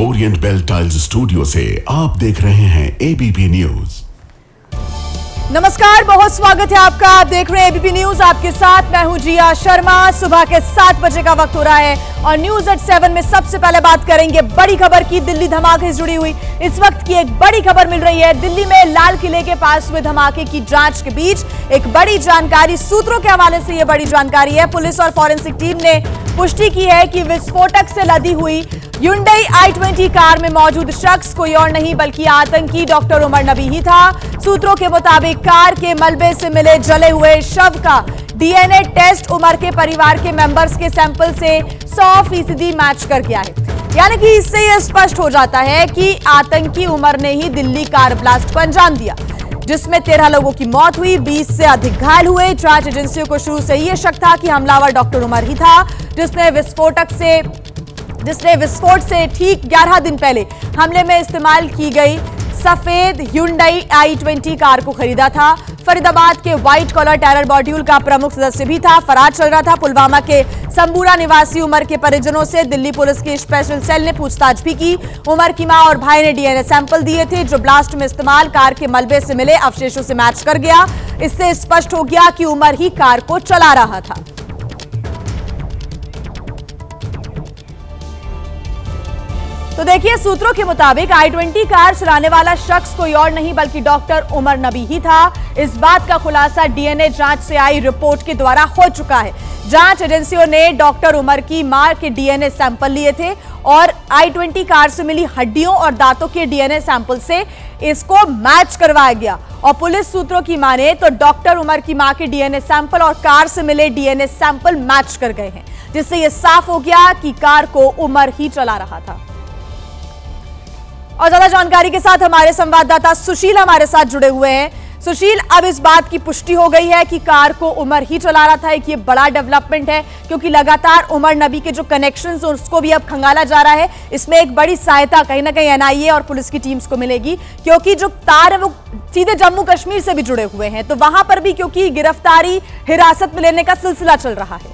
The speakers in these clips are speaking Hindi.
ओरिएंट बेल टाइल्स स्टूडियो से आप देख रहे हैं एबीपी न्यूज। नमस्कार, बहुत स्वागत है आपका। आप देख रहे हैं एबीपी न्यूज, आपके साथ मैं हूं जिया शर्मा। सुबह के 7 बजे का वक्त हो रहा है और न्यूज एट 7 में सबसे पहले बात करेंगे बड़ी खबर की। दिल्ली धमाके से जुड़ी हुई इस वक्त की एक बड़ी खबर मिल रही है। दिल्ली में लाल किले के पास हुए धमाके की जांच के बीच एक बड़ी जानकारी, सूत्रों के हवाले से यह बड़ी जानकारी है। पुलिस और फॉरेंसिक टीम ने पुष्टि की है कि विस्फोटक से लदी हुई Hyundai i20 कार में मौजूद शख्स कोई और नहीं बल्कि आतंकी डॉक्टर उमर नबी ही था। सूत्रों के मुताबिक कार के मलबे से मिले जले हुए शव का डीएनए टेस्ट उमर के परिवार के मेंबर्स के सैंपल से 100% मैच कर गया है। यानी कि इससे यह स्पष्ट हो जाता है कि आतंकी उमर ने ही दिल्ली कार ब्लास्ट को अंजाम दिया, जिसमें 13 लोगों की मौत हुई, 20 से अधिक घायल हुए। जांच एजेंसियों को शुरू से यह शक था कि हमलावर डॉक्टर उमर ही था, जिसने विस्फोट से ठीक 11 दिन पहले हमले में इस्तेमाल की गई सफेद Hyundai i20 कार को खरीदा था। फरीदाबाद के व्हाइट कॉलर टेरर मॉड्यूल का प्रमुख सदस्य भी था, फरार चल रहा था। पुलवामा के संबूरा निवासी उमर के परिजनों से दिल्ली पुलिस की स्पेशल सेल ने पूछताछ भी की। उमर की मां और भाई ने डीएनए सैंपल दिए थे, जो ब्लास्ट में इस्तेमाल कार के मलबे से मिले अवशेषों से मैच कर गया। इससे स्पष्ट हो गया कि उमर ही कार को चला रहा था। तो देखिए, सूत्रों के मुताबिक i20 कार चलाने वाला शख्स कोई और नहीं बल्कि डॉक्टर उमर नबी ही था। इस बात का खुलासा डीएनए जांच से आई रिपोर्ट के द्वारा हो चुका है। जांच एजेंसियों ने डॉक्टर उमर की मां के डीएनए सैंपल लिए थे और i20 कार से मिली हड्डियों और दांतों के डीएनए सैंपल से इसको मैच करवाया गया। और पुलिस सूत्रों की माने तो डॉक्टर उमर की मां के डीएनए सैंपल और कार से मिले डीएनए सैंपल मैच कर गए हैं, जिससे यह साफ हो गया कि कार को उमर ही चला रहा था। और ज्यादा जानकारी के साथ हमारे संवाददाता सुशील हमारे साथ जुड़े हुए हैं। सुशील, अब इस बात की पुष्टि हो गई है कि कार को उमर ही चला रहा था। एक ये बड़ा डेवलपमेंट है, क्योंकि लगातार उमर नबी के जो कनेक्शंस हैं उसको भी अब खंगाला जा रहा है। इसमें एक बड़ी सहायता कहीं ना कहीं एनआईए और पुलिस की टीम्स को मिलेगी, क्योंकि जो तार है वो सीधे जम्मू कश्मीर से भी जुड़े हुए हैं। तो वहां पर भी क्योंकि गिरफ्तारी, हिरासत में लेने का सिलसिला चल रहा है।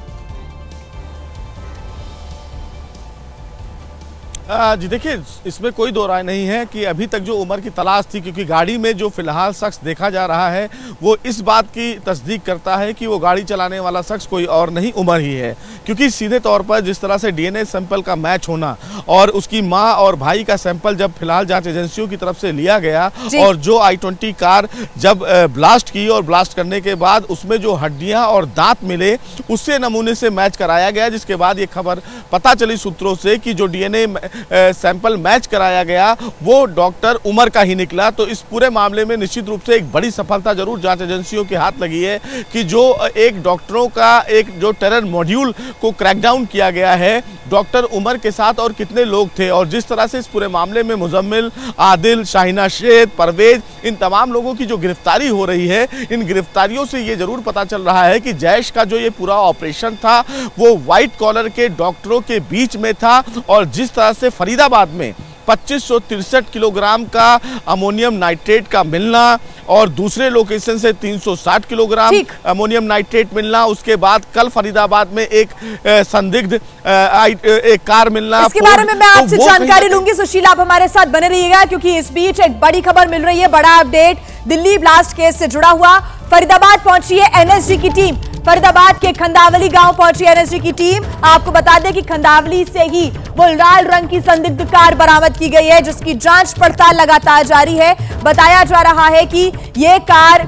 जी देखिए, इसमें कोई दो राय नहीं है कि अभी तक जो उमर की तलाश थी, क्योंकि गाड़ी में जो फिलहाल शख्स देखा जा रहा है वो इस बात की तस्दीक करता है कि वो गाड़ी चलाने वाला शख्स कोई और नहीं उमर ही है। क्योंकि सीधे तौर पर जिस तरह से डीएनए सैंपल का मैच होना और उसकी मां और भाई का सैंपल जब फिलहाल जांच एजेंसियों की तरफ से लिया गया और जो i20 कार जब ब्लास्ट की और ब्लास्ट करने के बाद उसमें जो हड्डियां और दांत मिले उससे नमूने से मैच कराया गया, जिसके बाद ये खबर पता चली सूत्रों से कि जो डीएनए सैंपल मैच कराया गया वो डॉक्टर उमर का ही निकला। तो इस पूरे मामले में निश्चित रूप से एक बड़ी सफलता जरूर जांच एजेंसियों के हाथ लगी है कि जो एक डॉक्टरों का एक जो टेरर मॉड्यूल को क्रैकडाउन किया गया है, डॉक्टर उमर के साथ और कितने लोग थे और जिस तरह से इस पूरे मामले में मुजम्मिल, आदिल, शाहिना शेख, परवेज, इन तमाम लोगों की जो गिरफ्तारी हो रही है, इन गिरफ्तारियों से ये जरूर पता चल रहा है कि जैश का जो ये पूरा ऑपरेशन था वो व्हाइट कॉलर के डॉक्टरों के बीच में था। और जिस तरह से फरीदाबाद में 2563 किलोग्राम का अमोनियम नाइट्रेट का मिलना और दूसरे लोकेशन से 360 किलोग्राम अमोनियम नाइट्रेट मिलना, उसके बाद कल फरीदाबाद में एक संदिग्ध एक कार मिलना, इसके बारे में मैं आपसे जानकारी लूंगी। सुशील, आप हमारे साथ बने रहिएगा, क्योंकि इस बीच एक बड़ी खबर मिल रही है, बड़ा अपडेट दिल्ली ब्लास्ट केस से जुड़ा हुआ। फरीदाबाद पहुंची है एनएसजी की टीम, फरीदाबाद के खंदावली गांव पहुंची एनएसजी की टीम। आपको बता दें कि खंदावली से ही वो लाल रंग की संदिग्ध कार बरामद की गई है, जिसकी जांच पड़ताल लगातार जारी है। बताया जा रहा है कि ये कार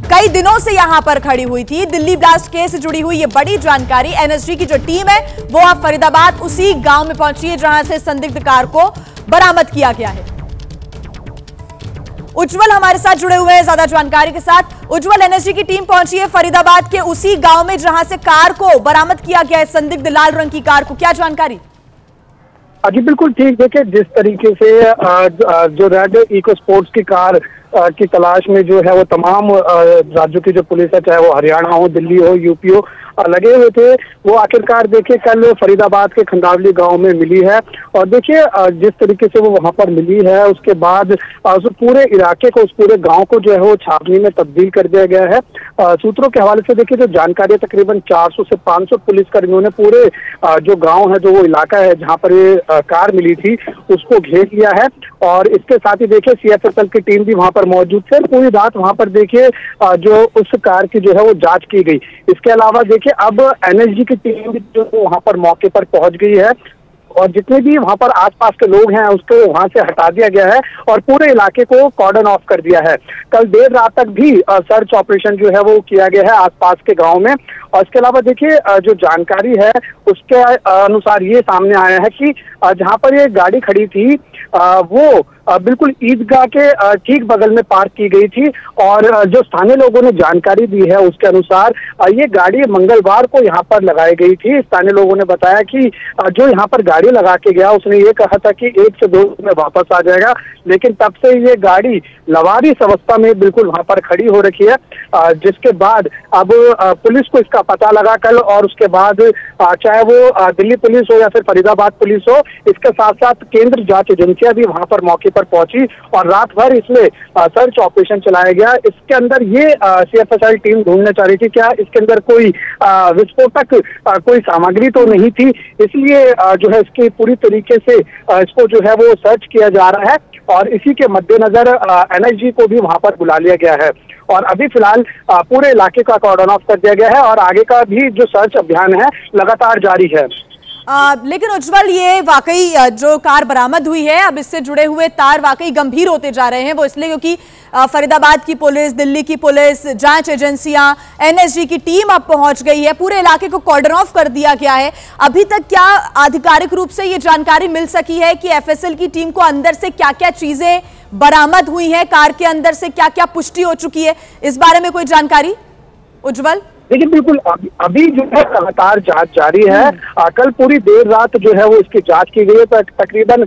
कई दिनों से यहां पर खड़ी हुई थी। दिल्ली ब्लास्ट केस से जुड़ी हुई ये बड़ी जानकारी, एनएसजी की जो टीम है वो अब फरीदाबाद उसी गांव में पहुंची है जहां से संदिग्ध कार को बरामद किया गया है। उज्जवल हमारे साथ जुड़े हुए हैं ज्यादा जानकारी के साथ। उज्जवल, एनएसजी की टीम पहुंची है फरीदाबाद के उसी गांव में जहां से कार को बरामद किया गया है, संदिग्ध लाल रंग की कार को, क्या जानकारी? जी बिल्कुल ठीक। देखिए, जिस तरीके से जो रेड इको स्पोर्ट्स की कार की तलाश में जो है वो तमाम राज्यों की जो पुलिस है, चाहे वो हरियाणा हो, दिल्ली हो, यूपी हो, लगे हुए थे वो आखिरकार देखिए कल फरीदाबाद के खंडावली गांव में मिली है। और देखिए जिस तरीके से वो वहां पर मिली है उसके बाद उस पूरे इलाके को, उस पूरे गांव को जो है वो छावनी में तब्दील कर दिया गया है। सूत्रों के हवाले से देखिए जो जानकारी, तकरीबन 400 से 500 पुलिसकर्मियों ने पूरे जो गांव है, जो वो इलाका है जहां पर ये कार मिली थी, उसको घेर लिया है। और इसके साथ ही देखिए CFSL की टीम भी वहां पर मौजूद थे। पूरी रात वहां पर देखिए जो उस कार की जो है वो जांच की गई। इसके अलावा देखिए अब NSG की टीम जो वहां पर मौके पर पहुंच गई है और जितने भी वहां पर आसपास के लोग हैं उसको वहां से हटा दिया गया है और पूरे इलाके को कॉर्डन ऑफ कर दिया है। कल देर रात तक भी सर्च ऑपरेशन जो है वो किया गया है आसपास के गांव में। और इसके अलावा देखिए जो जानकारी है उसके अनुसार ये सामने आया है कि जहां पर ये गाड़ी खड़ी थी वो बिल्कुल ईदगाह के ठीक बगल में पार्क की गई थी। और जो स्थानीय लोगों ने जानकारी दी है उसके अनुसार ये गाड़ी मंगलवार को यहाँ पर लगाई गई थी। स्थानीय लोगों ने बताया कि जो यहाँ पर गाड़ी लगा के गया उसने ये कहा था कि 1 से 2 दिन में वापस आ जाएगा, लेकिन तब से ये गाड़ी लवारिस अवस्था में बिल्कुल वहां पर खड़ी हो रखी है। जिसके बाद अब पुलिस को इसका पता लगा कल, और उसके बाद चाहे वो दिल्ली पुलिस हो या फिर फरीदाबाद पुलिस हो, इसके साथ साथ केंद्र जांच एजेंसियां भी वहां पर मौके पर पहुंची और रात भर इसमें सर्च ऑपरेशन चलाया गया। इसके अंदर ये CFSL टीम ढूंढना चाह रही थी क्या इसके अंदर कोई विस्फोटक कोई सामग्री तो नहीं थी, इसलिए जो है इसकी पूरी तरीके से इसको जो है वो सर्च किया जा रहा है। और इसी के मद्देनजर NSG को भी वहां पर बुला लिया गया है और अभी फिलहाल पूरे इलाके का कॉर्डन ऑफ कर दिया गया है और आगे का भी जो सर्च अभियान है लगातार जारी है। लेकिन उज्जवल, ये वाकई जो कार बरामद हुई है, अब इससे जुड़े हुए तार वाकई गंभीर होते जा रहे हैं। वो इसलिए क्योंकि फरीदाबाद की पुलिस, दिल्ली की पुलिस, जांच एजेंसियां, NSG की टीम अब पहुंच गई है, पूरे इलाके को कॉर्डन ऑफ कर दिया गया है। अभी तक क्या आधिकारिक रूप से ये जानकारी मिल सकी है कि FSL की टीम को अंदर से क्या क्या चीजें बरामद हुई हैं, कार के अंदर से क्या क्या पुष्टि हो चुकी है, इस बारे में कोई जानकारी उज्जवल? देखिए बिल्कुल अभी जो है लगातार जांच जारी है। कल पूरी देर रात जो है वो इसकी जांच की गई है, तकरीबन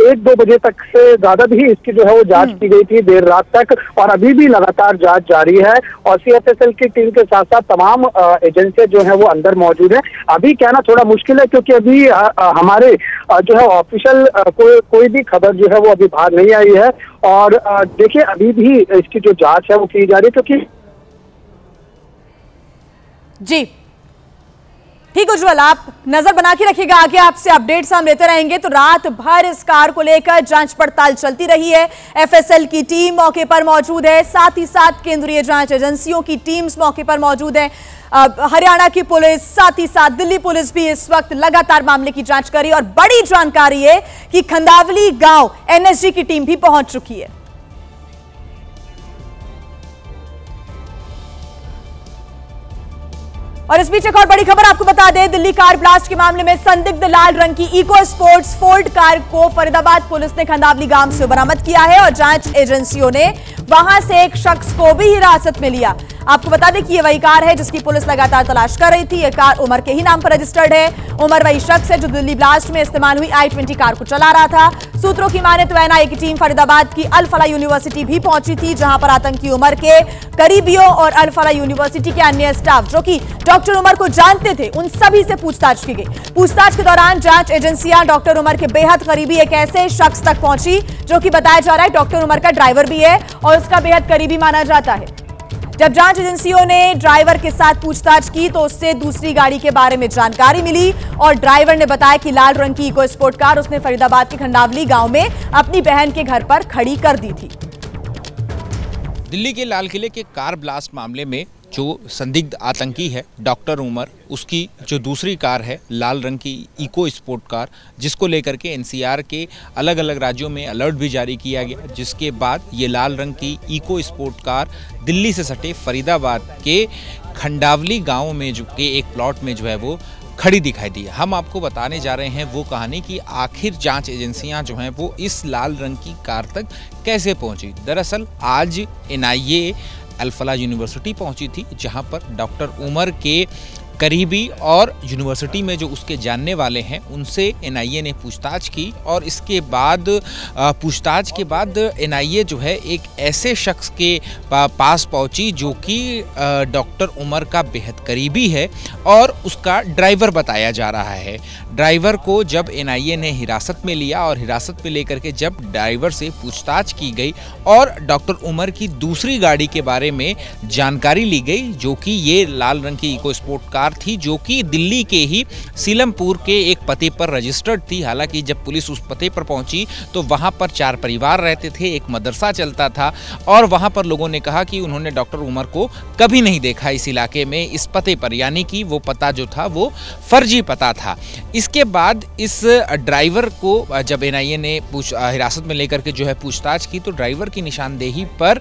1-2 बजे तक से ज्यादा भी इसकी जो है वो जांच की गई थी देर रात तक, और अभी भी लगातार जांच जारी है। और CFSL की टीम के साथ साथ तमाम एजेंसियां जो है वो अंदर मौजूद है। अभी कहना थोड़ा मुश्किल है क्योंकि अभी हमारे जो है ऑफिशियल कोई भी खबर जो है वो अभी बाहर नहीं आई है। और देखिए अभी भी इसकी जो जांच है वो की जा रही है क्योंकि जी ठीक उज्जवल, आप नजर बना के रखिएगा, आगे आपसे अपडेट्स हम लेते रहेंगे। तो रात भर इस कार को लेकर जांच पड़ताल चलती रही है। FSL की टीम मौके पर मौजूद है, साथ ही साथ केंद्रीय जांच एजेंसियों की टीम्स मौके पर मौजूद है। हरियाणा की पुलिस, साथ ही साथ दिल्ली पुलिस भी इस वक्त लगातार मामले की जांच कर रही है। और बड़ी जानकारी है कि खंडावली गांव NSG की टीम भी पहुंच चुकी है। और इस बीच एक और बड़ी खबर आपको बता दें, दिल्ली कार ब्लास्ट के मामले में संदिग्ध लाल रंग की इको स्पोर्ट्स फोर्ड कार को फरीदाबाद पुलिस ने खंडावली गांव से बरामद किया है और जांच एजेंसियों ने वहां से एक शख्स को भी हिरासत में लिया। आपको बता दें कि ये वही कार है जिसकी पुलिस लगातार तलाश कर रही थी। ये कार उमर के ही नाम पर रजिस्टर्ड है। उमर वही शख्स है जो दिल्ली ब्लास्ट में इस्तेमाल हुई I-20 कार को चला रहा था। सूत्रों की माने तो NIA की टीम फरीदाबाद की अल फलाह यूनिवर्सिटी भी पहुंची थी, जहां पर आतंकी उमर के करीबियों और अल फलाह यूनिवर्सिटी के अन्य स्टाफ जो कि डॉक्टर उमर को जानते थे, उन सभी से पूछताछ की गई। पूछताछ के दौरान जांच एजेंसियां डॉक्टर उमर के बेहद करीबी एक ऐसे शख्स तक पहुंची जो कि बताया जा रहा है डॉक्टर उमर का ड्राइवर भी है और उसका बेहद करीबी माना जाता है। जब जांच एजेंसियों ने ड्राइवर के साथ पूछताछ की तो उससे दूसरी गाड़ी के बारे में जानकारी मिली और ड्राइवर ने बताया कि लाल रंग की इको स्पोर्ट कार उसने फरीदाबाद के खंडावली गांव में अपनी बहन के घर पर खड़ी कर दी थी। दिल्ली के लाल किले के कार ब्लास्ट मामले में जो संदिग्ध आतंकी है डॉक्टर उमर, उसकी जो दूसरी कार है लाल रंग की इको स्पोर्ट कार, जिसको लेकर के NCR के अलग अलग राज्यों में अलर्ट भी जारी किया गया, जिसके बाद ये लाल रंग की इको स्पोर्ट कार दिल्ली से सटे फरीदाबाद के खंडावली गांव में जो के एक प्लॉट में जो है वो खड़ी दिखाई दी। हम आपको बताने जा रहे हैं वो कहानी कि आखिर जांच एजेंसियां जो हैं वो इस लाल रंग की कार तक कैसे पहुंची। दरअसल आज NIA अल फलाह यूनिवर्सिटी पहुंची थी, जहां पर डॉक्टर उमर के करीबी और यूनिवर्सिटी में जो उसके जानने वाले हैं उनसे एनआईए ने पूछताछ की और इसके बाद पूछताछ के बाद एनआईए जो है एक ऐसे शख्स के पास पहुंची जो कि डॉक्टर उमर का बेहद करीबी है और उसका ड्राइवर बताया जा रहा है। ड्राइवर को जब एनआईए ने हिरासत में लिया और हिरासत में लेकर के जब ड्राइवर से पूछताछ की गई और डॉक्टर उमर की दूसरी गाड़ी के बारे में जानकारी ली गई जो कि ये लाल रंग की इको स्पोर्ट कार थी जो कि दिल्ली के ही सीलमपुर के एक पते पर रजिस्टर्ड थी। हालांकि जब पुलिस उस पते पर पहुंची तो वहां पर 4 परिवार रहते थे, एक मदरसा चलता था और वहां पर लोगों ने कहा कि उन्होंने डॉक्टर उमर को कभी नहीं देखा इस इलाके में इस पते पर, यानी कि वो पता जो था वो फर्जी पता था। इसके बाद इस ड्राइवर को जब एनआईए ने हिरासत में लेकर के जो है पूछताछ की तो ड्राइवर की निशानदेही पर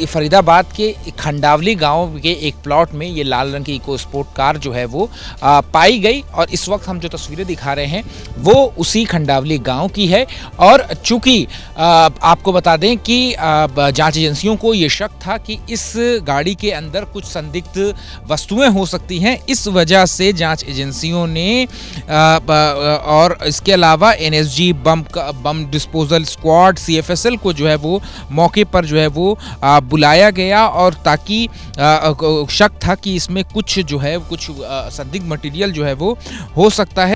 फरीदाबाद के खंडावली गांव के एक प्लॉट में ये लाल रंग की इको स्पोर्ट कार जो है वो पाई गई और इस वक्त हम जो तस्वीरें दिखा रहे हैं वो उसी खंडावली गांव की है। और चूंकि आपको बता दें कि जांच एजेंसियों को ये शक था कि इस गाड़ी के अंदर कुछ संदिग्ध वस्तुएं हो सकती हैं, इस वजह से जांच एजेंसियों ने और इसके अलावा NSG bomb disposal squad CFSL को जो है वो मौके पर जो है वो बुलाया गया और ताकि शक था कि इसमें कुछ जो है कुछ संदिग्ध मटेरियल जो है वो हो सकता है।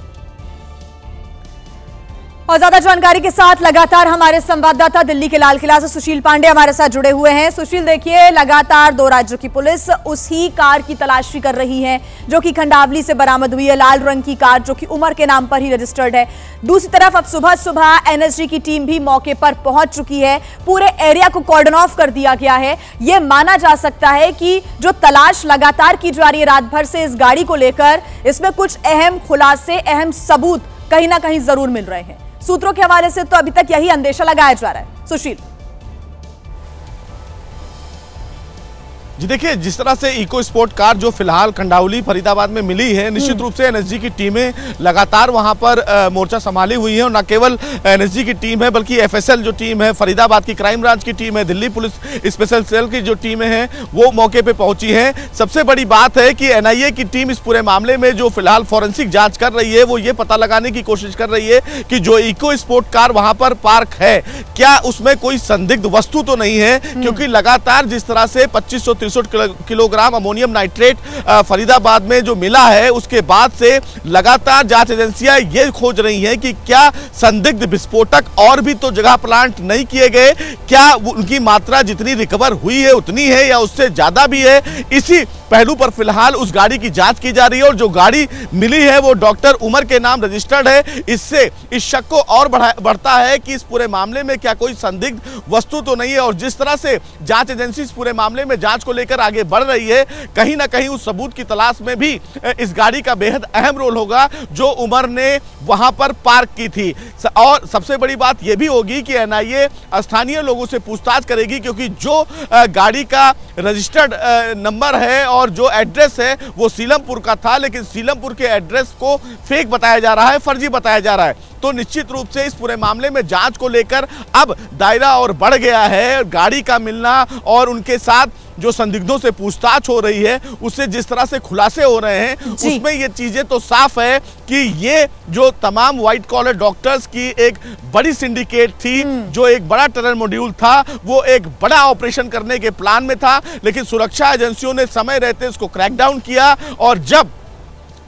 और ज्यादा जानकारी के साथ लगातार हमारे संवाददाता दिल्ली के लाल किला से सुशील पांडे हमारे साथ जुड़े हुए हैं। सुशील, देखिए लगातार 2 राज्यों की पुलिस उसी कार की तलाशी कर रही है जो कि खंडावली से बरामद हुई है, लाल रंग की कार जो कि उमर के नाम पर ही रजिस्टर्ड है। दूसरी तरफ अब सुबह सुबह एनएसजी की टीम भी मौके पर पहुंच चुकी है, पूरे एरिया को कॉर्डन ऑफ कर दिया गया है। यह माना जा सकता है कि जो तलाश लगातार की जा रही है रात भर से इस गाड़ी को लेकर, इसमें कुछ अहम खुलासे, अहम सबूत कहीं ना कहीं जरूर मिल रहे हैं। सूत्रों के हवाले से तो अभी तक यही अंदेशा लगाया जा रहा है। सुशील जी, देखिए जिस तरह से इको स्पोर्ट कार जो फिलहाल खंडावली फरीदाबाद में मिली है, निश्चित रूप से एनएसजी की टीमें लगातार वहां पर मोर्चा संभाली हुई है और न केवल एनएसजी की टीम है बल्कि एफएसएल जो टीम है, फरीदाबाद की क्राइम ब्रांच की टीम है, दिल्ली पुलिस स्पेशल सेल की जो टीमें हैं वो मौके पे पहुंची है। सबसे बड़ी बात है कि एनआईए की टीम इस पूरे मामले में जो फिलहाल फॉरेंसिक जांच कर रही है वो ये पता लगाने की कोशिश कर रही है कि जो इको स्पोर्ट कार वहां पर पार्क है क्या उसमें कोई संदिग्ध वस्तु तो नहीं है, क्योंकि लगातार जिस तरह से 2563 किलोग्राम अमोनियम नाइट्रेट फरीदाबाद में जो मिला है उसके बाद से लगातार जांच एजेंसियां ये खोज रही हैं कि क्या संदिग्ध विस्फोटक और भी तो जगह प्लांट नहीं किए गए, क्या उनकी मात्रा जितनी रिकवर हुई है उतनी है या उससे ज्यादा भी है। इसी पहलू पर फिलहाल उस गाड़ी की जांच की जा रही है और जो गाड़ी मिली है वो डॉक्टर उमर के नाम रजिस्टर्ड है। इससे इस शक को और बढ़ता है कि इस पूरे मामले में क्या कोई संदिग्ध वस्तु तो नहीं है। और जिस तरह से जांच एजेंसी इस पूरे मामले में जांच को लेकर आगे बढ़ रही है, कहीं ना कहीं उस सबूत की तलाश में भी इस गाड़ी का बेहद अहम रोल होगा जो उमर ने वहां पर पार्क की थी। और सबसे बड़ी बात यह भी होगी कि एनआईए स्थानीय लोगों से पूछताछ करेगी, क्योंकि जो गाड़ी का रजिस्टर्ड नंबर है और जो एड्रेस है वो सीलमपुर का था, लेकिन सीलमपुर के एड्रेस को फेक बताया जा रहा है, फर्जी बताया जा रहा है। तो निश्चित रूप से इस पूरे मामले में जांच को लेकर अब दायरा और बढ़ गया है। गाड़ी का मिलना और उनके साथ जो संदिग्धों से पूछताछ हो रही है उससे जिस तरह से खुलासे हो रहे हैं उसमें ये चीजें तो साफ है कि ये जो तमाम व्हाइट कॉलर डॉक्टर्स की एक बड़ी सिंडिकेट थी, जो एक बड़ा टनल मॉड्यूल था, वो एक बड़ा ऑपरेशन करने के प्लान में था, लेकिन सुरक्षा एजेंसियों ने समय रहते उसको क्रैकडाउन किया और जब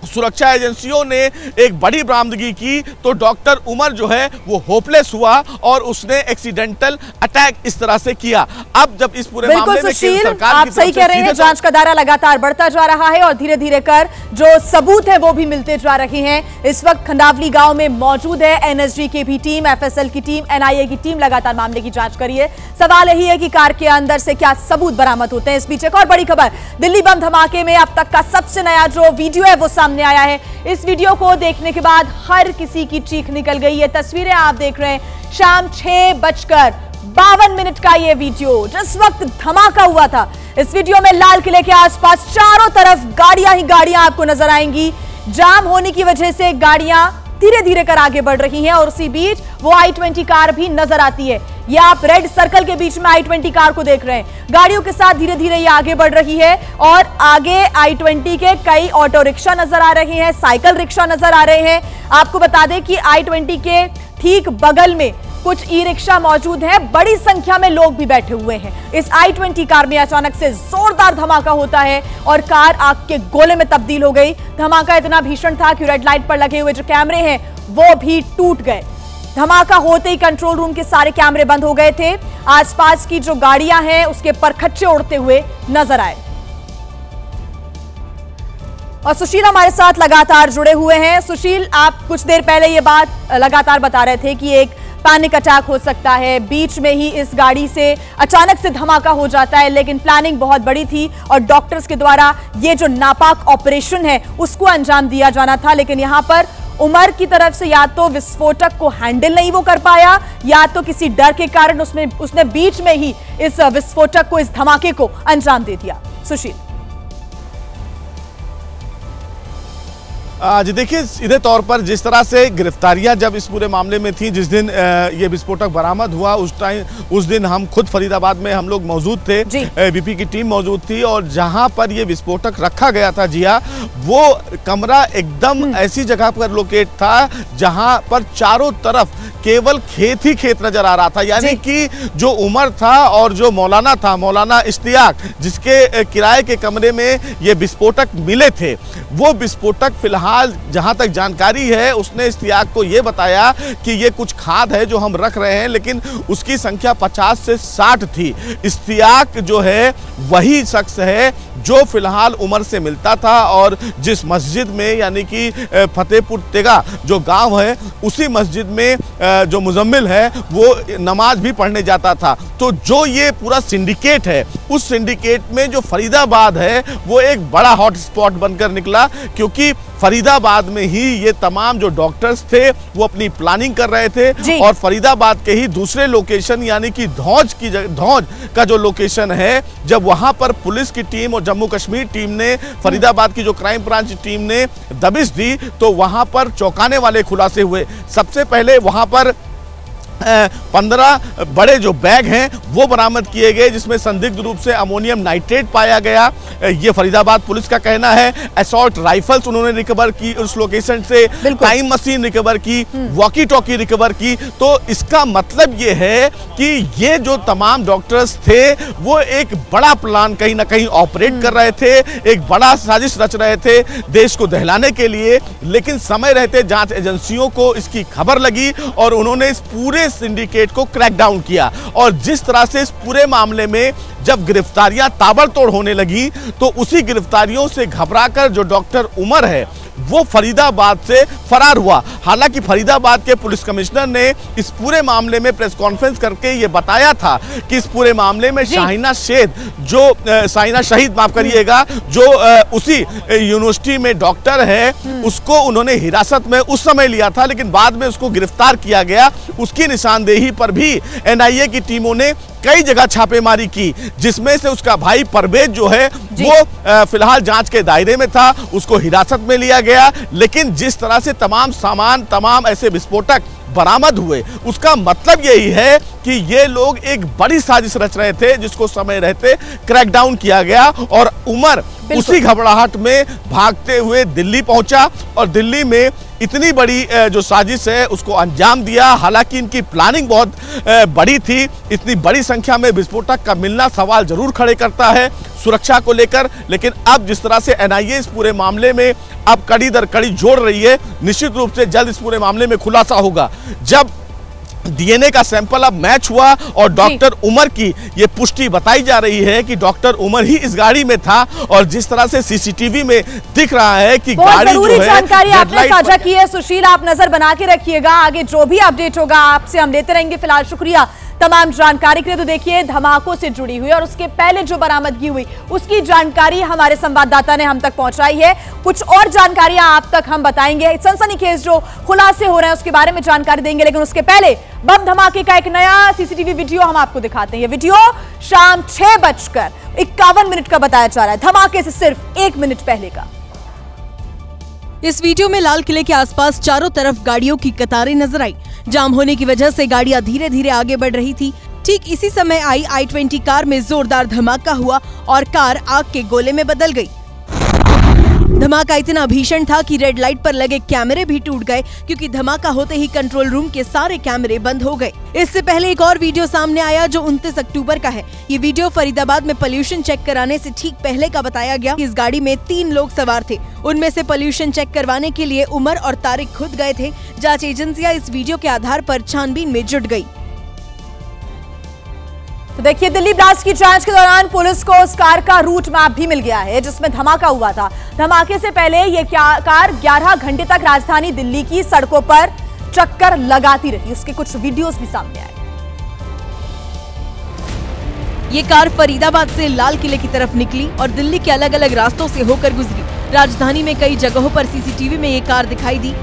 सुरक्षा एजेंसियों ने एक बड़ी बरामदगी की तो डॉक्टर उमर जो है वो होपलेस हुआ और उसने एक्सीडेंटल अटैक इस तरह से किया। अब जब इस पूरे मामले में केंद्र सरकार आप सही कह रहे हैं, जांच का दायरा लगातार बढ़ता जा रहा है और धीरे धीरे कर जो सबूत है वो भी मिलते जा रहे हैं। इस वक्त खंडावली गांव में मौजूद है एनएसजी की भी टीम, एफएसएल की टीम, एनआईए की टीम लगातार मामले की जांच करी है। सवाल यही है कि कार के अंदर से क्या सबूत बरामद होते हैं। इस बीच एक और बड़ी खबर, दिल्ली बम धमाके में अब तक का सबसे नया जो वीडियो है वो सामने आया है। इस वीडियो को देखने के बाद हर किसी की चीख निकल गई है। तस्वीरें आप देख रहे हैं, शाम 6:52 का ये वीडियो जिस वक्त धमाका हुआ था। इस वीडियो में लाल किले के आसपास चारों तरफ गाड़ियां ही गाड़ियां आपको नजर आएंगी। जाम होने की वजह से गाड़ियां धीरे धीरे कर आगे बढ़ रही हैं और उसी बीच वो i20 कार भी नजर आती है। ये आप रेड सर्कल के बीच में I-20 कार को देख रहे हैं। गाड़ियों के साथ धीरे धीरे ये आगे बढ़ रही है और आगे I-20 के कई ऑटो रिक्शा नजर आ रहे हैं, साइकिल रिक्शा नजर आ रहे हैं। आपको बता दें कि I-20 के ठीक बगल में कुछ ई रिक्शा मौजूद है, बड़ी संख्या में लोग भी बैठे हुए हैं। इस I-20 कार में अचानक से जोरदार धमाका होता है और कार आग के गोले में तब्दील हो गई। धमाका इतना भीषण था कि रेड लाइट पर लगे हुए जो कैमरे हैं वो भी टूट गए। धमाका होते ही कंट्रोल रूम के सारे कैमरे बंद हो गए थे। आसपास की जो गाड़ियां हैं उसके परखच्चे उड़ते हुए नजर आए। और सुशील हमारे साथ लगातार जुड़े हुए हैं। सुशील, आप कुछ देर पहले ये बात लगातार बता रहे थे कि एक पैनिक अटैक हो सकता है, बीच में ही इस गाड़ी से अचानक से धमाका हो जाता है, लेकिन प्लानिंग बहुत बड़ी थी और डॉक्टर्स के द्वारा ये जो नापाक ऑपरेशन है उसको अंजाम दिया जाना था। लेकिन यहां पर उमर की तरफ से या तो विस्फोटक को हैंडल नहीं वो कर पाया या तो किसी डर के कारण उसने बीच में ही इस विस्फोटक को, इस धमाके को अंजाम दे दिया। सुशील जी देखिए, सीधे तौर पर जिस तरह से गिरफ्तारियां जब इस पूरे मामले में थी, जिस दिन ये विस्फोटक बरामद हुआ उस दिन हम खुद फरीदाबाद में हम लोग मौजूद थे, बीपी की टीम मौजूद थी और जहां पर ये विस्फोटक रखा गया था, जी हाँ, वो कमरा एकदम ऐसी जगह पर लोकेट था जहां पर चारों तरफ केवल खेत ही खेत नजर आ रहा था। यानी कि जो उमर था और जो मौलाना था, मौलाना इश्तियाक, जिसके किराए के कमरे में ये विस्फोटक मिले थे, वो विस्फोटक फिलहाल जहां तक जानकारी है उसने इश्तियाक को यह बताया कि ये कुछ खाद है जो हम रख रहे हैं, लेकिन उसकी संख्या 50 से 60 थी। इश्तियाक जो है वही शख्स है जो फिलहाल उमर से मिलता था और जिस मस्जिद में, यानी कि फतेहपुर तेगा जो गांव है, उसी मस्जिद में जो मुजम्मिल है वो नमाज भी पढ़ने जाता था। तो जो ये पूरा सिंडिकेट है, उस सिंडिकेट में जो फरीदाबाद है वो एक बड़ा हॉटस्पॉट बनकर निकला, क्योंकि फरीदाबाद में ही ये तमाम जो डॉक्टर्स थे वो अपनी प्लानिंग कर रहे थे और फरीदाबाद के ही दूसरे लोकेशन, यानी कि धौज का जो लोकेशन है, जब वहां पर पुलिस की टीम और जम्मू कश्मीर टीम ने, फरीदाबाद की जो क्राइम ब्रांच टीम ने दबिश दी, तो वहां पर चौंकाने वाले खुलासे हुए। सबसे पहले वहां पर 15 बड़े जो बैग हैं वो बरामद किए गए, जिसमें संदिग्ध रूप से अमोनियम नाइट्रेट पाया गया। ये फरीदाबाद पुलिस का कहना है। असॉल्ट राइफल्स उन्होंने रिकवर की उस लोकेशन से, टाइम मशीन रिकवर की, वॉकी टॉकी रिकवर की। तो इसका मतलब ये है कि ये जो तमाम डॉक्टर्स थे वो एक बड़ा प्लान कहीं ना कहीं ऑपरेट कर रहे थे, एक बड़ा साजिश रच रहे थे देश को दहलाने के लिए। लेकिन समय रहते जांच एजेंसियों को इसकी खबर लगी और उन्होंने इस पूरे सिंडिकेट को क्रैक डाउन किया। और जिस तरह से इस पूरे मामले में जब गिरफ्तारियां ताबड़तोड़ होने लगी, तो उसी गिरफ्तारियों से घबराकर जो डॉक्टर उमर है वो फरीदाबाद से फरार हुआ। हालांकि फरीदाबाद के पुलिस कमिश्नर ने इस पूरे मामले में प्रेस कॉन्फ्रेंस करके ये बताया था कि इस पूरे मामले में शाहिना शहीद माफ करिएगा, जो उसी यूनिवर्सिटी में डॉक्टर है, उसको उन्होंने हिरासत में उस समय लिया था, लेकिन बाद में उसको गिरफ्तार किया गया। उसकी निशानदेही पर भी एनआईए की टीमों ने कई जगह छापेमारी की, जिसमें से उसका भाई परवेज जो है वो फिलहाल जांच के दायरे में था, उसको हिरासत में लिया गया। लेकिन जिस तरह से तमाम ऐसे विस्फोटक बरामद हुए, उसका मतलब यही है कि ये लोग एक बड़ी साजिश रच रहे थे, जिसको समय रहते क्रैकडाउन किया गया। और उमर उसी घबराहट में भागते हुए दिल्ली पहुंचा और दिल्ली में इतनी बड़ी जो साजिश है उसको अंजाम दिया। हालांकि इनकी प्लानिंग बहुत बड़ी थी, इतनी बड़ी संख्या में विस्फोटक का मिलना सवाल जरूर खड़े करता है सुरक्षा को लेकर। लेकिन अब जिस तरह से एनआईए इस पूरे मामले में अब कड़ी दर कड़ी जोड़ रही है, निश्चित रूप से जल्द इस पूरे मामले में खुलासा होगा। जब डीएनए का सैंपल अब मैच हुआ और डॉक्टर उमर की ये पुष्टि बताई जा रही है कि डॉक्टर उमर ही इस गाड़ी में था, और जिस तरह से सीसीटीवी में दिख रहा है कि गाड़ी जरूरी जानकारी आपने साझा की है। सुशील, आप नजर बना के रखिएगा, आगे जो भी अपडेट होगा आपसे हम लेते रहेंगे। फिलहाल शुक्रिया तमाम जानकारी के लिए। तो देखिए, धमाकों से जुड़ी हुई और उसके पहले जो बरामदगी हुई उसकी जानकारी हमारे संवाददाता ने हम तक पहुंचाई है। कुछ और जानकारियां आप तक हम बताएंगे, सनसनीखेज जो खुलासे हो रहे हैं उसके बारे में जानकारी देंगे। लेकिन उसके पहले बम धमाके का एक नया सीसीटीवी वीडियो हम आपको दिखाते हैं। ये वीडियो शाम 6:51 का बताया जा रहा है, धमाके से सिर्फ 1 मिनट पहले का। इस वीडियो में लाल किले के आसपास चारों तरफ गाड़ियों की कतारें नजर आई। जाम होने की वजह से गाड़ियां धीरे धीरे आगे बढ़ रही थी। ठीक इसी समय आई i20 कार में जोरदार धमाका हुआ और कार आग के गोले में बदल गई। धमाका इतना भीषण था कि रेड लाइट पर लगे कैमरे भी टूट गए, क्योंकि धमाका होते ही कंट्रोल रूम के सारे कैमरे बंद हो गए। इससे पहले एक और वीडियो सामने आया जो 29 अक्टूबर का है। ये वीडियो फरीदाबाद में पोल्यूशन चेक कराने से ठीक पहले का बताया गया। इस गाड़ी में 3 लोग सवार थे। उनमें से पोल्यूशन चेक करवाने के लिए उमर और तारिक खुद गए थे। जांच एजेंसियां इस वीडियो के आधार पर छानबीन में जुट गई। तो देखिए, दिल्ली ब्लास्ट की जांच के दौरान पुलिस को उस कार का रूट मैप भी मिल गया है जिसमें धमाका हुआ था। धमाके से पहले ये कार 11 घंटे तक राजधानी दिल्ली की सड़कों पर चक्कर लगाती रही। उसके कुछ वीडियोस भी सामने आए। ये कार फरीदाबाद से लाल किले की तरफ निकली और दिल्ली के अलग अलग रास्तों से होकर गुजरी। राजधानी में कई जगहों पर सीसीटीवी में ये कार दिखाई दी।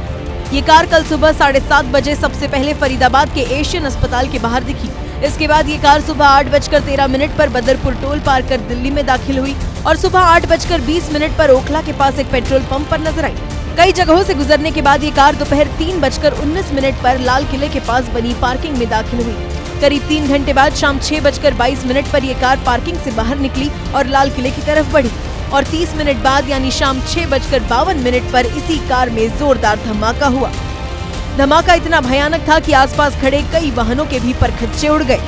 ये कार कल सुबह 7:30 बजे सबसे पहले फरीदाबाद के एशियन अस्पताल के बाहर दिखी। इसके बाद ये कार सुबह 8:13 पर बदरपुर टोल पार कर दिल्ली में दाखिल हुई और सुबह 8:20 पर ओखला के पास एक पेट्रोल पंप पर नजर आई। कई जगहों से गुजरने के बाद ये कार दोपहर 3:19 पर लाल किले के पास बनी पार्किंग में दाखिल हुई। करीब 3 घंटे बाद शाम 6:22 पर ये कार पार्किंग से बाहर निकली और लाल किले की तरफ बढ़ी और 30 मिनट बाद यानी शाम 6:52 पर इसी कार में जोरदार धमाका हुआ। धमाका इतना भयानक था कि आसपास खड़े कई वाहनों के भी परखच्चे उड़ गए।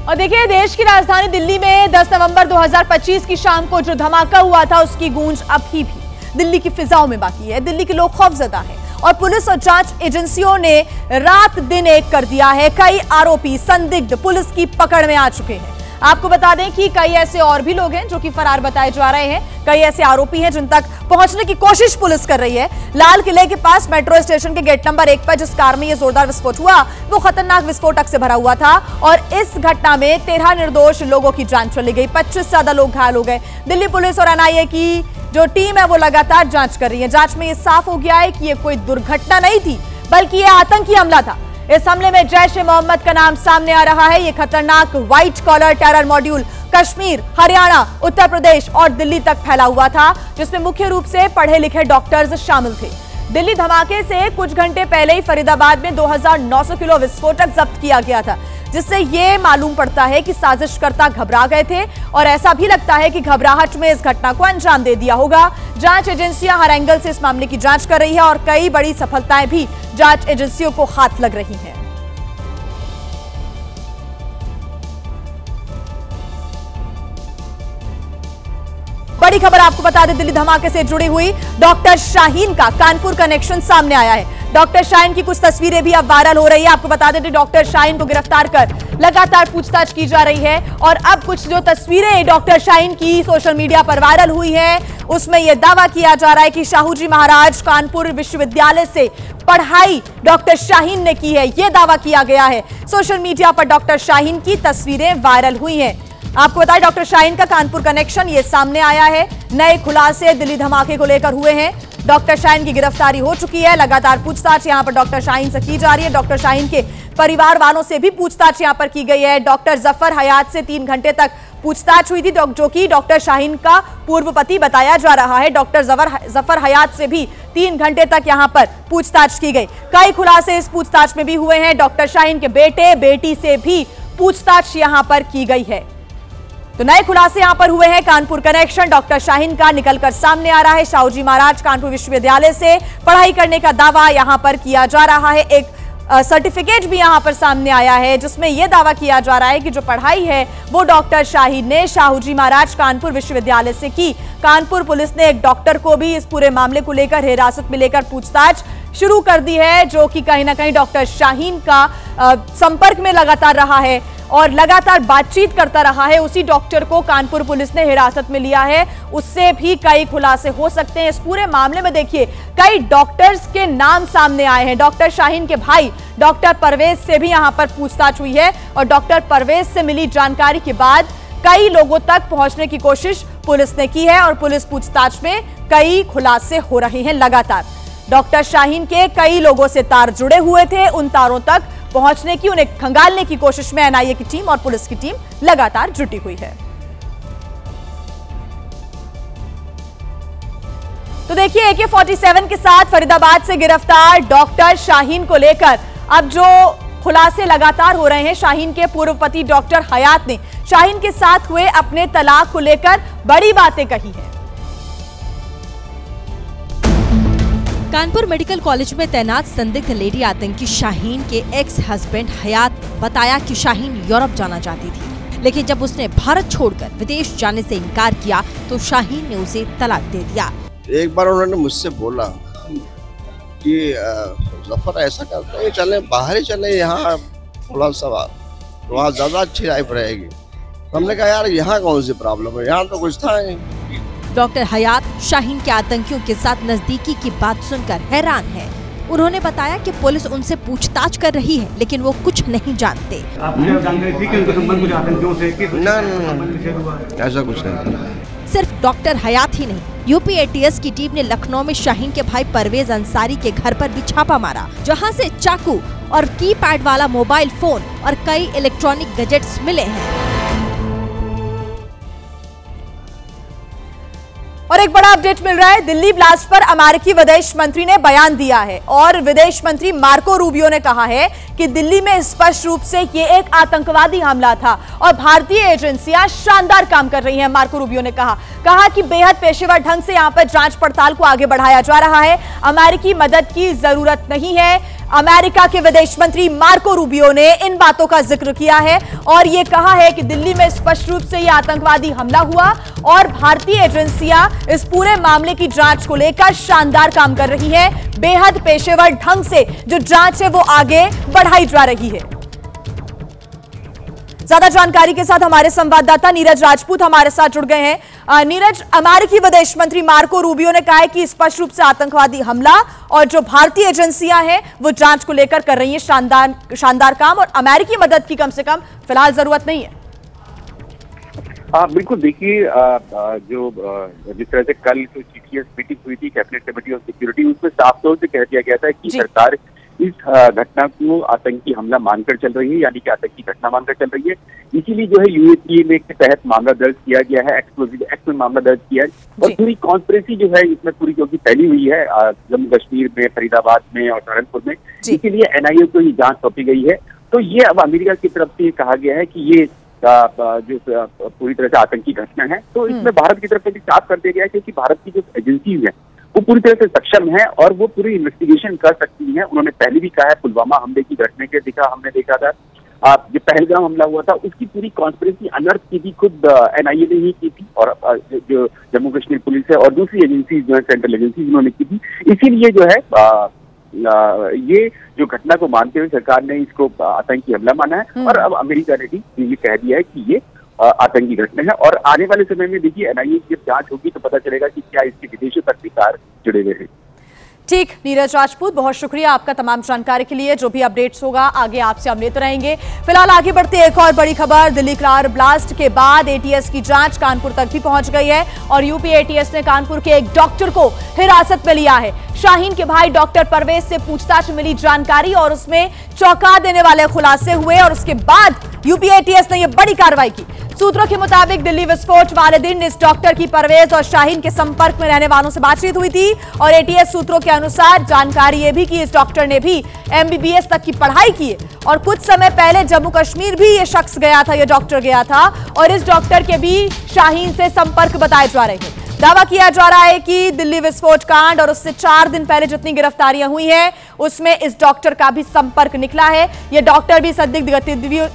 और देखिए, देश की राजधानी दिल्ली में 10 नवंबर 2025 की शाम को जो धमाका हुआ था उसकी गूंज अभी भी दिल्ली की फिजाओं में बाकी है। दिल्ली के लोग खौफजदा हैं और पुलिस और जांच एजेंसियों ने रात दिन एक कर दिया है। कई आरोपी संदिग्ध पुलिस की पकड़ में आ चुके हैं। आपको बता दें कि कई ऐसे और भी लोग हैं जो कि फरार बताए जा रहे हैं। कई ऐसे आरोपी हैं जिन तक पहुंचने की कोशिश पुलिस कर रही है। लाल किले के पास मेट्रो स्टेशन के गेट नंबर 1 पर जिस कार में यह जोरदार विस्फोट हुआ वो खतरनाक विस्फोटक से भरा हुआ था और इस घटना में 13 निर्दोष लोगों की जान चली गई। 25 से ज्यादा लोग घायल हो गए। दिल्ली पुलिस और एनआईए की जो टीम है वो लगातार जांच कर रही है। जांच में यह साफ हो गया है कि यह कोई दुर्घटना नहीं थी बल्कि यह आतंकी हमला था। इस हमले में जैश ए मोहम्मद का नाम सामने आ रहा है। यह खतरनाक white collar terror module Kashmir, Haryana, Uttar Pradesh और दिल्ली तक फैला हुआ था, जिसमें मुख्य रूप से पढ़े लिखे डॉक्टर्स शामिल थे। दिल्ली धमाके से कुछ घंटे पहले ही फरीदाबाद में 2900 किलो विस्फोटक जब्त किया गया था, जिससे यह मालूम पड़ता है कि साजिशकर्ता घबरा गए थे और ऐसा भी लगता है कि घबराहट में इस घटना को अंजाम दे दिया होगा। जांच एजेंसियां हर एंगल से इस मामले की जांच कर रही है और कई बड़ी सफलताएं भी जांच एजेंसियों को हाथ लग रही हैं। बड़ी खबर आपको बता दें, दिल्ली धमाके से जुड़ी हुई डॉक्टर शाहीन का कानपुर कनेक्शन सामने आया है। डॉक्टर शाहीन की कुछ तस्वीरें भी अब वायरल हो रही है। आपको बता दें कि डॉक्टर शाहीन को गिरफ्तार कर लगातार पूछताछ की जा रही है और अब कुछ जो तस्वीरें डॉक्टर शाहीन की सोशल मीडिया पर वायरल हुई है उसमें यह दावा किया जा रहा है कि शाहू जी महाराज कानपुर विश्वविद्यालय से पढ़ाई डॉक्टर शाहीन ने की है। यह दावा किया गया है। सोशल मीडिया पर डॉक्टर शाहीन की तस्वीरें वायरल हुई हैं। आपको बताएं, डॉक्टर शाहीन का कानपुर कनेक्शन ये सामने आया है। नए खुलासे दिल्ली धमाके को लेकर हुए हैं। डॉक्टर शाहीन की गिरफ्तारी हो चुकी है। लगातार पूछताछ यहां पर डॉक्टर शाहीन से की जा रही है। डॉक्टर शाहीन के परिवार वालों से भी पूछताछ यहां पर की गई है। डॉक्टर जफर हयात से 3 घंटे तक पूछताछ हुई थी, जो कि डॉक्टर शाहीन का पूर्व पति बताया जा रहा है। डॉक्टर जफर हयात से भी 3 घंटे तक यहां पर पूछताछ की गई। कई खुलासे इस पूछताछ में भी हुए हैं। डॉक्टर शाहीन के बेटे बेटी से भी पूछताछ यहां पर की गई है। तो नए खुलासे यहां पर हुए हैं। कानपुर कनेक्शन डॉक्टर शाहीन का निकलकर सामने आ रहा है। शाहू जी महाराज कानपुर विश्वविद्यालय से पढ़ाई करने का दावा यहां पर किया जा रहा है। एक सर्टिफिकेट भी यहां पर सामने आया है जिसमें यह दावा किया जा रहा है कि जो पढ़ाई है वो डॉक्टर शाहीन ने शाहू जी महाराज कानपुर विश्वविद्यालय से की। कानपुर पुलिस ने एक डॉक्टर को भी इस पूरे मामले को लेकर हिरासत में लेकर पूछताछ शुरू कर दी है, जो कि कहीं ना कहीं डॉक्टर शाहीन का संपर्क में लगातार रहा है और लगातार बातचीत करता रहा है। उसी डॉक्टर को कानपुर पुलिस ने हिरासत में लिया है। उससे भी कई खुलासे हो सकते हैं। इस पूरे मामले में देखिए कई डॉक्टर्स के नाम सामने आए हैं। डॉक्टर शाहीन के भाई डॉक्टर परवेज से भी यहां पर पूछताछ हुई है और डॉक्टर परवेज से मिली जानकारी के बाद कई लोगों तक पहुंचने की कोशिश पुलिस ने की है और पुलिस पूछताछ में कई खुलासे हो रहे हैं। लगातार डॉक्टर शाहीन के कई लोगों से तार जुड़े हुए थे। उन तारों तक पहुंचने की, उन्हें खंगालने की कोशिश में एनआईए की टीम और पुलिस की टीम लगातार जुटी हुई है। तो देखिए AK-47 के साथ फरीदाबाद से गिरफ्तार डॉक्टर शाहीन को लेकर अब जो खुलासे लगातार हो रहे हैं। शाहीन के पूर्व पति डॉक्टर हयात ने शाहीन के साथ हुए अपने तलाक को लेकर बड़ी बातें कही है। कानपुर मेडिकल कॉलेज में तैनात संदिग्ध लेडी आतंकी शाहीन के एक्स हस्बैंड हयात बताया कि शाहीन यूरोप जाना चाहती थी, लेकिन जब उसने भारत छोड़कर विदेश जाने से इनकार किया तो शाहीन ने उसे तलाक दे दिया। एक बार उन्होंने मुझसे बोला कि जफर ऐसा करते हैं, चले बाहर ही चले, यहाँ थोड़ा सा वहाँ ज्यादा अच्छी लाइफ रहेगी। हमने कहा यार यहाँ कौन सी प्रॉब्लम है, यहाँ तो कुछ था नहीं। डॉक्टर हयात शाहीन के आतंकियों के साथ नजदीकी की बात सुनकर हैरान है। उन्होंने बताया कि पुलिस उनसे पूछताछ कर रही है, लेकिन वो कुछ नहीं जानते। ऐसा कुछ नहीं। सिर्फ डॉक्टर हयात ही नहीं, यूपी ATS की टीम ने लखनऊ में शाहीन के भाई परवेज अंसारी के घर पर भी छापा मारा, जहां से चाकू और कीपैड वाला मोबाइल फोन और कई इलेक्ट्रॉनिक गैजेट्स मिले हैं। और एक बड़ा अपडेट मिल रहा है, दिल्ली ब्लास्ट पर अमेरिकी विदेश मंत्री ने बयान दिया है और विदेश मंत्री मार्को रूबियो ने कहा है कि दिल्ली में स्पष्ट रूप से ये एक आतंकवादी हमला था और भारतीय एजेंसियां शानदार काम कर रही हैं। मार्को रूबियो ने कहा कि बेहद पेशेवर ढंग से यहां पर जांच पड़ताल को आगे बढ़ाया जा रहा है, अमेरिकी मदद की जरूरत नहीं है। अमेरिका के विदेश मंत्री मार्को रूबियो ने इन बातों का जिक्र किया है और ये कहा है कि दिल्ली में स्पष्ट रूप से यह आतंकवादी हमला हुआ और भारतीय एजेंसियां इस पूरे मामले की जांच को लेकर शानदार काम कर रही हैं। बेहद पेशेवर ढंग से जो जांच है वो आगे बढ़ाई जा रही है। ज्यादा जानकारी के साथ हमारे संवाददाता नीरज राजपूत हमारे साथ जुड़ गए हैं। नीरज, अमेरिकी विदेश मंत्री मार्को रूबियो ने कहा है कि स्पष्ट रूप से आतंकवादी हमला और जो भारतीय एजेंसियां हैं वो जांच को लेकर कर रही हैं शानदार काम और अमेरिकी मदद की कम से कम फिलहाल जरूरत नहीं है। बिल्कुल, देखिए जिस तरह से कल CTS मीटिंग हुई थी कैबिनेट कमेटी ऑफ सिक्योरिटी, उसमें साफ तौर से कह दिया गया था कि सरकार इस घटना को आतंकी हमला मानकर चल रही है, यानी कि आतंकी घटना मानकर चल रही है। इसीलिए जो है UAPA के तहत मामला दर्ज किया गया है, एक्सप्लोजिव एक्ट में मामला दर्ज किया है और पूरी कॉन्स्पिरेसी जो है इसमें पूरी जो कि फैली हुई है जम्मू कश्मीर में, फरीदाबाद में और सहारनपुर में, इसीलिए NIA को ये जांच सौंपी गई है। तो ये अब अमेरिका की तरफ से कहा गया है कि ये जो पूरी तरह से आतंकी घटना है, तो इसमें भारत की तरफ से भी साफ कर दिया गया है क्योंकि भारत की जो एजेंसीज है वो पूरी तरह से सक्षम है और वो पूरी इन्वेस्टिगेशन कर सकती हैं। उन्होंने पहले भी कहा है, पुलवामा हमले की घटना के हमने देखा था, जो पहलगाम हमला हुआ था उसकी पूरी कॉन्स्पिरेसी अनर्थ की भी खुद NIA ने ही की थी और जो जम्मू कश्मीर पुलिस है और दूसरी एजेंसीज जो है सेंट्रल एजेंसीज उन्होंने की थी। इसीलिए जो है ये जो घटना को मानते हुए सरकार ने इसको आतंकी हमला माना है और अब अमेरिका ने भी ये कह दिया है कि ये आतंकी घटना है और आने वाले समय में देखिए NIA की जब जांच होगी तो पता चलेगा कि क्या इसके विदेशों तक भी कार जुड़े हुए हैं। ठीक, नीरज राजपूत, बहुत शुक्रिया आपका तमाम जानकारी के लिए। जो भी अपडेट्स होगा आगे आपसे हम लेते रहेंगे। फिलहाल आगे बढ़ते एक और बड़ी खबर, दिल्ली कार ब्लास्ट के बाद ATS की जांच कानपुर तक भी पहुंच गई है और यूपी ATS ने कानपुर के एक डॉक्टर को हिरासत में लिया है। शाहीन के भाई डॉक्टर परवेज से पूछताछ में मिली जानकारी और उसमें चौंका देने वाले खुलासे हुए और उसके बाद यूपी ATS ने यह बड़ी कार्रवाई की। सूत्रों के मुताबिक दिल्ली विस्फोट वाले दिन इस डॉक्टर की परवेज और शाहीन के संपर्क में रहने वालों से बातचीत हुई थी और ATS सूत्रों के अनुसार जानकारी ये भी कि इस डॉक्टर ने भी MBBS तक की पढ़ाई की है और कुछ समय पहले जम्मू कश्मीर भी ये शख्स गया था, ये डॉक्टर गया था और इस डॉक्टर के भी शाहीन से संपर्क बताए जा रहे हैं। दावा किया जा रहा है कि दिल्ली विस्फोट कांड और उससे 4 दिन पहले जितनी गिरफ्तारियां हुई हैं उसमें इस डॉक्टर का भी संपर्क निकला है। यह डॉक्टर भी संदिग्ध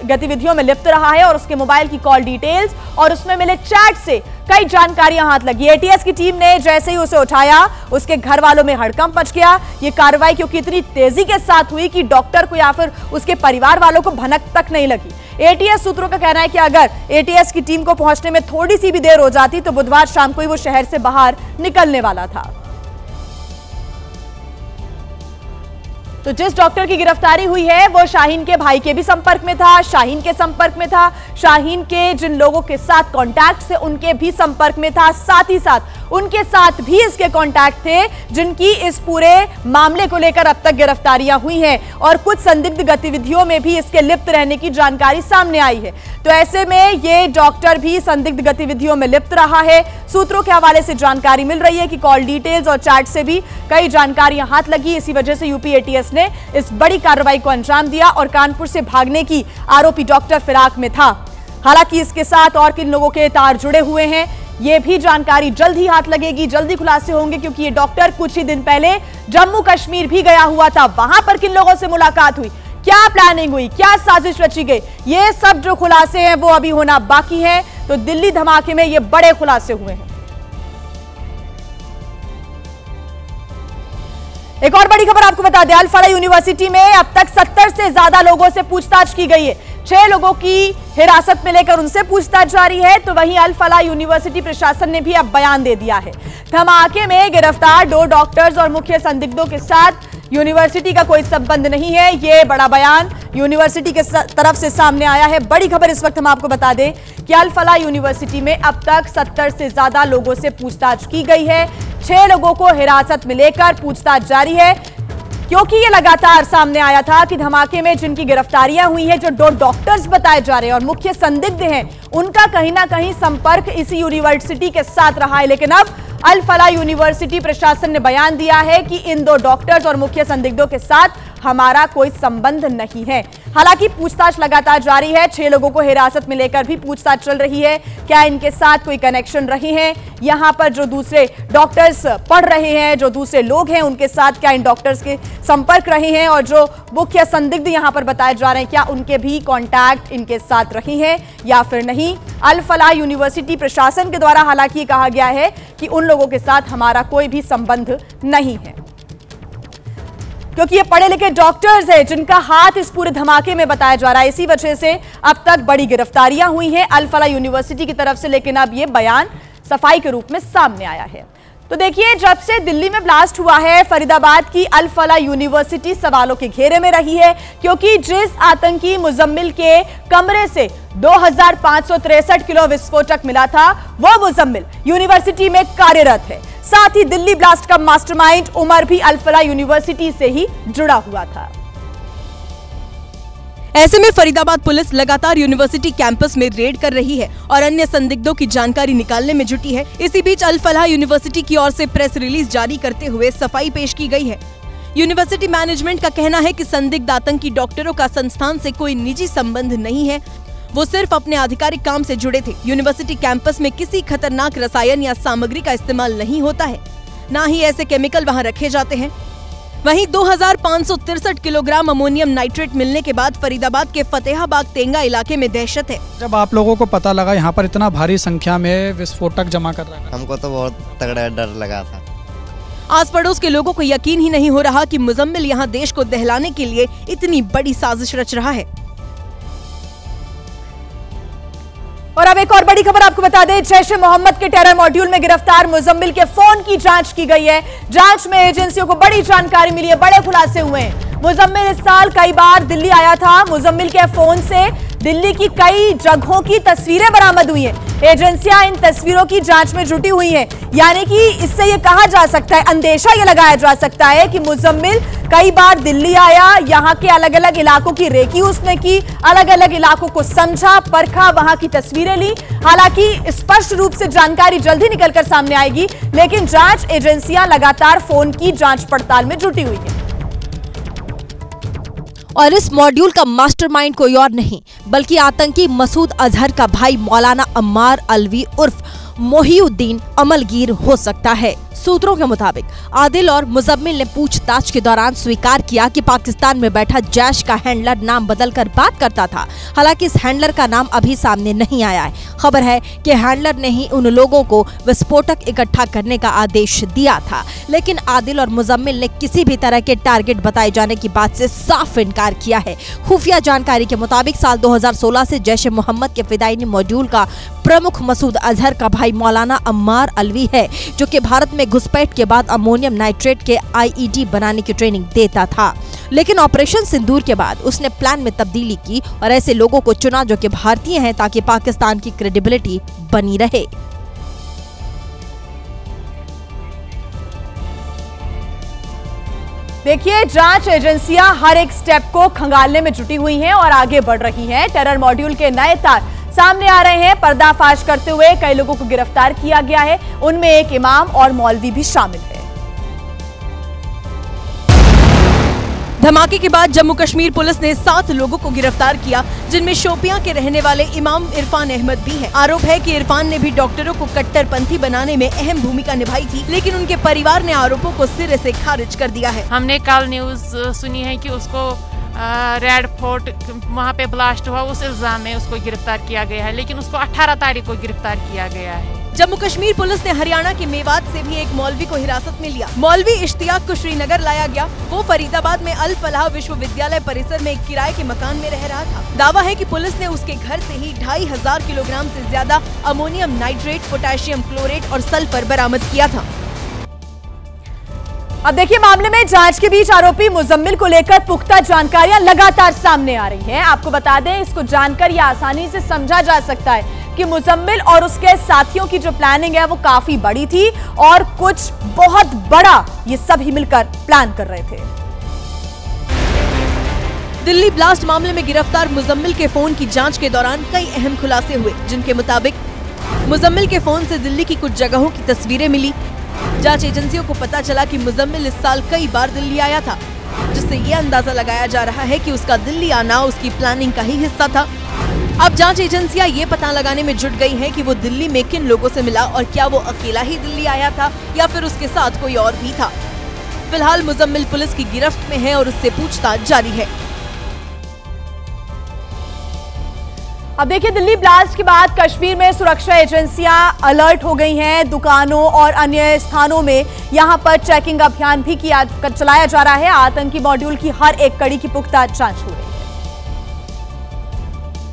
गतिविधियों में लिप्त रहा है और उसके मोबाइल की कॉल डिटेल्स और उसमें मिले चैट से कई जानकारियां हाथ लगी। ATS की टीम ने जैसे ही उसे उठाया उसके घर वालों में हड़कंप मच गया। ये कार्रवाई क्योंकि इतनी तेजी के साथ हुई कि डॉक्टर को या फिर उसके परिवार वालों को भनक तक नहीं लगी। ATS सूत्रों का कहना है कि अगर ATS की टीम को पहुंचने में थोड़ी सी भी देर हो जाती तो बुधवार शाम को ही वो शहर से बाहर निकलने वाला था। तो जिस डॉक्टर की गिरफ्तारी हुई है वो शाहीन के भाई के भी संपर्क में था, शाहीन के संपर्क में था, शाहीन के जिन लोगों के साथ कांटेक्ट थे उनके भी संपर्क में था, साथ ही साथ उनके साथ भी इसके कांटेक्ट थे जिनकी इस पूरे मामले को लेकर अब तक गिरफ्तारियां हुई हैं और कुछ संदिग्ध गतिविधियों में भी इसके लिप्त रहने की जानकारी सामने आई है। तो ऐसे में ये डॉक्टर भी संदिग्ध गतिविधियों में लिप्त रहा है। सूत्रों के हवाले से जानकारी मिल रही है कि कॉल डिटेल्स और चैट से भी कई जानकारियां हाथ लगी। इसी वजह से यूपी एटीएस ने इस बड़ी कार्रवाई को अंजाम दिया और कानपुर से भागने की आरोपी डॉक्टर फिराक में था। हालांकि इसके साथ और किन लोगों के तार जुड़े हुए हैं ये भी जानकारी जल्द ही हाथ लगेगी, जल्दी खुलासे होंगे, क्योंकि ये डॉक्टर कुछ ही दिन पहले जम्मू कश्मीर भी गया हुआ था। वहां पर किन लोगों से मुलाकात हुई, क्या प्लानिंग हुई, क्या साजिश रची गई, ये सब जो खुलासे हैं वो अभी होना बाकी है। तो दिल्ली धमाके में ये बड़े खुलासे हुए हैं। एक और बड़ी खबर आपको बता दें, अल फलाह यूनिवर्सिटी में अब तक 70 से ज्यादा लोगों से पूछताछ की गई है। 6 लोगों की हिरासत में लेकर उनसे पूछताछ जारी है। तो वहीं अल फलाह यूनिवर्सिटी प्रशासन ने भी अब बयान दे दिया है। धमाके में गिरफ्तार 2 डॉक्टर्स और मुख्य संदिग्धों के साथ यूनिवर्सिटी का कोई संबंध नहीं है। यह बड़ा बयान यूनिवर्सिटी के तरफ से सामने आया है। बड़ी खबर इस वक्त हम आपको बता दें कि अल फलाह यूनिवर्सिटी में अब तक 70 से ज्यादा लोगों से पूछताछ की गई है। 6 लोगों को हिरासत में लेकर पूछताछ जारी है, क्योंकि ये लगातार सामने आया था कि धमाके में जिनकी गिरफ्तारियां हुई हैं, जो 2 डॉक्टर्स बताए जा रहे हैं और मुख्य संदिग्ध हैं, उनका कहीं ना कहीं संपर्क इसी यूनिवर्सिटी के साथ रहा है। लेकिन अब अल फलाह यूनिवर्सिटी प्रशासन ने बयान दिया है कि इन 2 डॉक्टर्स और मुख्य संदिग्धों के साथ हमारा कोई संबंध नहीं है। हालांकि पूछताछ लगातार जारी है। 6 लोगों को हिरासत में लेकर भी पूछताछ चल रही है। क्या इनके साथ कोई कनेक्शन रहे हैं, यहां पर जो दूसरे डॉक्टर्स पढ़ रहे हैं, जो दूसरे लोग हैं, उनके साथ क्या इन डॉक्टर्स के संपर्क रहे हैं, और जो मुख्य संदिग्ध यहां पर बताए जा रहे हैं क्या उनके भी कॉन्टैक्ट इनके साथ रहे हैं या फिर नहीं। अल फलाह यूनिवर्सिटी प्रशासन के द्वारा हालांकि कहा गया है कि उन लोगों के साथ हमारा कोई भी संबंध नहीं है, क्योंकि ये पढ़े लिखे डॉक्टर्स हैं जिनका हाथ इस पूरे धमाके में बताया जा रहा है। इसी वजह से अब तक बड़ी गिरफ्तारियां हुई हैं अल फलाह यूनिवर्सिटी की तरफ से। लेकिन अब ये बयान सफाई के रूप में सामने आया है। तो देखिए, जब से दिल्ली में ब्लास्ट हुआ है, फरीदाबाद की अल फलाह यूनिवर्सिटी सवालों के घेरे में रही है, क्योंकि जिस आतंकी मुजम्मिल के कमरे से 2563 किलो विस्फोटक मिला था, वो मुजम्मिल यूनिवर्सिटी में कार्यरत है। साथ ही दिल्ली ब्लास्ट का मास्टरमाइंड उमर भी अल फलाह यूनिवर्सिटी से ही जुड़ा हुआ था। ऐसे में फरीदाबाद पुलिस लगातार यूनिवर्सिटी कैंपस में रेड कर रही है और अन्य संदिग्धों की जानकारी निकालने में जुटी है। इसी बीच अल फलाह यूनिवर्सिटी की ओर से प्रेस रिलीज जारी करते हुए सफाई पेश की गई है। यूनिवर्सिटी मैनेजमेंट का कहना है कि संदिग्ध आतंकी डॉक्टरों का संस्थान से कोई निजी संबंध नहीं है, वो सिर्फ अपने आधिकारिक काम से जुड़े थे। यूनिवर्सिटी कैंपस में किसी खतरनाक रसायन या सामग्री का इस्तेमाल नहीं होता है, न ही ऐसे केमिकल वहां रखे जाते हैं। वहीं 2563 किलोग्राम अमोनियम नाइट्रेट मिलने के बाद फरीदाबाद के फतेहाबाद तेंगा इलाके में दहशत है। जब आप लोगों को पता लगा यहाँ पर इतना भारी संख्या में विस्फोटक जमा कर रहा है, हमको तो बहुत तगड़ा डर लगा था। आस पड़ोस के लोगों को यकीन ही नहीं हो रहा कि मुजम्मिल यहाँ देश को दहलाने के लिए इतनी बड़ी साजिश रच रहा है। और अब एक और बड़ी खबर आपको बता दें, जैश ए मोहम्मद के टेरर मॉड्यूल में गिरफ्तार मुजम्मिल के फोन की जांच की गई है। जांच में एजेंसियों को बड़ी जानकारी मिली है, बड़े खुलासे हुए हैं। मुजम्मिल इस साल कई बार दिल्ली आया था। मुजम्मिल के फोन से दिल्ली की कई जगहों की तस्वीरें बरामद हुई हैं। एजेंसियां इन तस्वीरों की जांच में जुटी हुई हैं। यानी कि इससे ये कहा जा सकता है, अंदेशा ये लगाया जा सकता है कि मुजम्मिल कई बार दिल्ली आया, यहाँ के अलग अलग इलाकों की रेकी उसने की, अलग अलग इलाकों को समझा, परखा, वहां की तस्वीरें ली। हालांकि स्पष्ट रूप से जानकारी जल्दी निकलकर सामने आएगी, लेकिन जांच एजेंसियां लगातार फोन की जांच पड़ताल में जुटी हुई है। और इस मॉड्यूल का मास्टरमाइंड कोई और नहीं बल्कि आतंकी मसूद अजहर का भाई मौलाना अम्मार अलवी उर्फ मोहिउद्दीन अमलगीर हो सकता है। सूत्रों के मुताबिक आदिल और मुजम्मिल ने पूछताछ के दौरान स्वीकार किया कि पाकिस्तान में बैठा जैश का हैंडलर नाम बदलकर बात करता था। हालांकि इस हैंडलर का नाम अभी सामने नहीं आया है। खबर है कि हैंडलर ने ही उन लोगों को विस्फोटक इकट्ठा करने का आदेश दिया था, लेकिन आदिल और मुजम्मिल ने किसी भी तरह के टारगेट बताए जाने की बात से साफ इनकार किया है। खुफिया जानकारी के मुताबिक साल 2016 से जैश ए मोहम्मद के फिदायनी मॉड्यूल का प्रमुख मसूद अजहर का भाई मौलाना अम्मार अलवी है, जो कि भारत में घुसपैठ के बाद अमोनियम नाइट्रेट के आईईडी बनाने की ट्रेनिंग देता था, लेकिन ऑपरेशन सिंदूर के बाद उसने प्लान में तब्दीली की और ऐसे लोगों को चुना जो कि भारतीय हैं, ताकि पाकिस्तान की क्रेडिबिलिटी बनी रहे। देखिए, जांच एजेंसियां हर एक स्टेप को खंगालने में जुटी हुई हैं और आगे बढ़ रही हैं। टेरर मॉड्यूल के नए तार सामने आ रहे हैं। पर्दाफाश करते हुए कई लोगों को गिरफ्तार किया गया है, उनमें एक इमाम और मौलवी भी शामिल है। धमाके के बाद जम्मू कश्मीर पुलिस ने 7 लोगों को गिरफ्तार किया, जिनमें शोपियां के रहने वाले इमाम इरफान अहमद भी हैं। आरोप है कि इरफान ने भी डॉक्टरों को कट्टरपंथी बनाने में अहम भूमिका निभाई थी, लेकिन उनके परिवार ने आरोपों को सिरे से खारिज कर दिया है। हमने कल न्यूज सुनी है कि उसको रेड फोर्ट वहाँ पे ब्लास्ट हुआ, उस इल्जाम में उसको गिरफ्तार किया गया है, लेकिन उसको 18 तारीख को गिरफ्तार किया गया है। जम्मू कश्मीर पुलिस ने हरियाणा के मेवात से भी एक मौलवी को हिरासत में लिया। मौलवी इश्तियाक को श्रीनगर लाया गया। वो फरीदाबाद में अल फलाह विश्वविद्यालय परिसर में एक किराए के मकान में रह रहा था। दावा है कि पुलिस ने उसके घर से ही 2500 किलोग्राम से ज्यादा अमोनियम नाइट्रेट, पोटेशियम क्लोरेट और सल्फर बरामद किया था। अब देखिए, मामले में जांच के बीच आरोपी मुजम्मिल को लेकर पुख्ता जानकारियां लगातार सामने आ रही हैं। आपको बता दें, इसको जानकर यह आसानी से समझा जा सकता है कि मुजम्मिल और उसके साथियों की जो प्लानिंग है वो काफी बड़ी थी और कुछ बहुत बड़ा ये सभी मिलकर प्लान कर रहे थे। दिल्ली ब्लास्ट मामले में गिरफ्तार मुजम्मिल के फोन की जांच के दौरान कई अहम खुलासे हुए, जिनके मुताबिक मुजम्मिल के फोन से दिल्ली की कुछ जगहों की तस्वीरें मिली। जांच एजेंसियों को पता चला कि मुजम्मिल इस साल कई बार दिल्ली आया था, जिससे ये अंदाजा लगाया जा रहा है कि उसका दिल्ली आना उसकी प्लानिंग का ही हिस्सा था। अब जांच एजेंसियां ये पता लगाने में जुट गई हैं कि वो दिल्ली में किन लोगों से मिला और क्या वो अकेला ही दिल्ली आया था या फिर उसके साथ कोई और भी था। फिलहाल मुजम्मिल पुलिस की गिरफ्त में है और उससे पूछताछ जारी है। अब देखिए, दिल्ली ब्लास्ट के बाद कश्मीर में सुरक्षा एजेंसियां अलर्ट हो गई हैं। दुकानों और अन्य स्थानों में यहां पर चेकिंग अभियान भी चलाया जा रहा है। आतंकी मॉड्यूल की हर एक कड़ी की पुख्ता जांच हो रही है।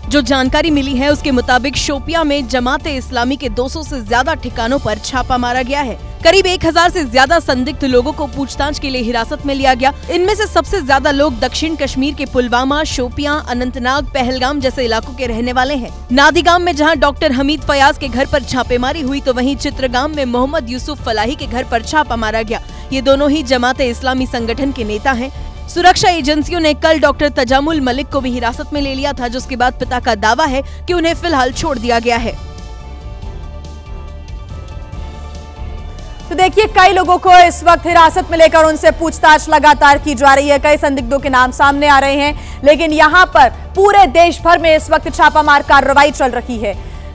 जो जानकारी मिली है उसके मुताबिक शोपियां में जमाते इस्लामी के 200 से ज्यादा ठिकानों पर छापा मारा गया है। करीब 1000 से ज्यादा संदिग्ध लोगों को पूछताछ के लिए हिरासत में लिया गया। इनमें से सबसे ज्यादा लोग दक्षिण कश्मीर के पुलवामा, शोपियां, अनंतनाग, पहलगाम जैसे इलाकों के रहने वाले हैं। नादिगाम में जहां डॉक्टर हमीद फयाज के घर पर छापेमारी हुई, तो वहीं चित्रगाम में मोहम्मद यूसुफ फलाही के घर पर छापा मारा गया। ये दोनों ही जमाते इस्लामी संगठन के नेता हैं। सुरक्षा एजेंसियों ने कल डॉक्टर तजामुल मलिक को भी हिरासत में ले लिया था, जिसके बाद पिता का दावा है कि उन्हें फिलहाल छोड़ दिया गया है। तो देखिए, कई लोगों को इस वक्त हिरासत में लेकर उनसे पूछताछ लगातार की जा रही है। कई संदिग्धों के नाम सामने आ रहे हैं, लेकिन यहां पर पूरे देश भर में इस वक्त छापामार कार्रवाई चल रही है।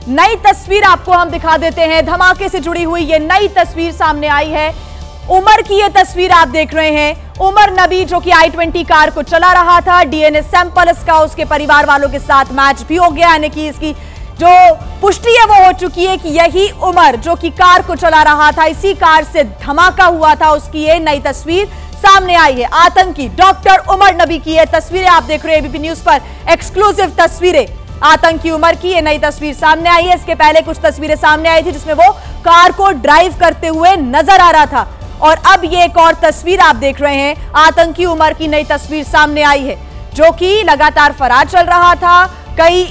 नई तस्वीर आपको हम दिखा देते हैं। धमाके से जुड़ी हुई ये नई तस्वीर सामने आई है। उमर की ये तस्वीर आप देख रहे हैं। उमर नबी जो कि i20 कार को चला रहा था, डीएनए सैंपल इसका उसके परिवार वालों के साथ मैच भी हो गया, यानी कि इसकी जो पुष्टि है वो हो चुकी है कि यही उमर जो कि कार को चला रहा था, इसी कार से धमाका हुआ था, उसकी ये नई तस्वीर सामने आई है। आतंकी डॉक्टर उमर नबी की ये तस्वीरें आप देख रहे हैं एबीपी न्यूज पर। एक्सक्लूसिव तस्वीरें आतंकी उमर की ये नई तस्वीर सामने आई है। इसके पहले कुछ तस्वीरें सामने आई थी जिसमें वो कार को ड्राइव करते हुए नजर आ रहा था, और अब ये एक और तस्वीर आप देख रहे हैं। आतंकी उमर की नई तस्वीर सामने आई है जो कि लगातार फरार चल रहा था, कई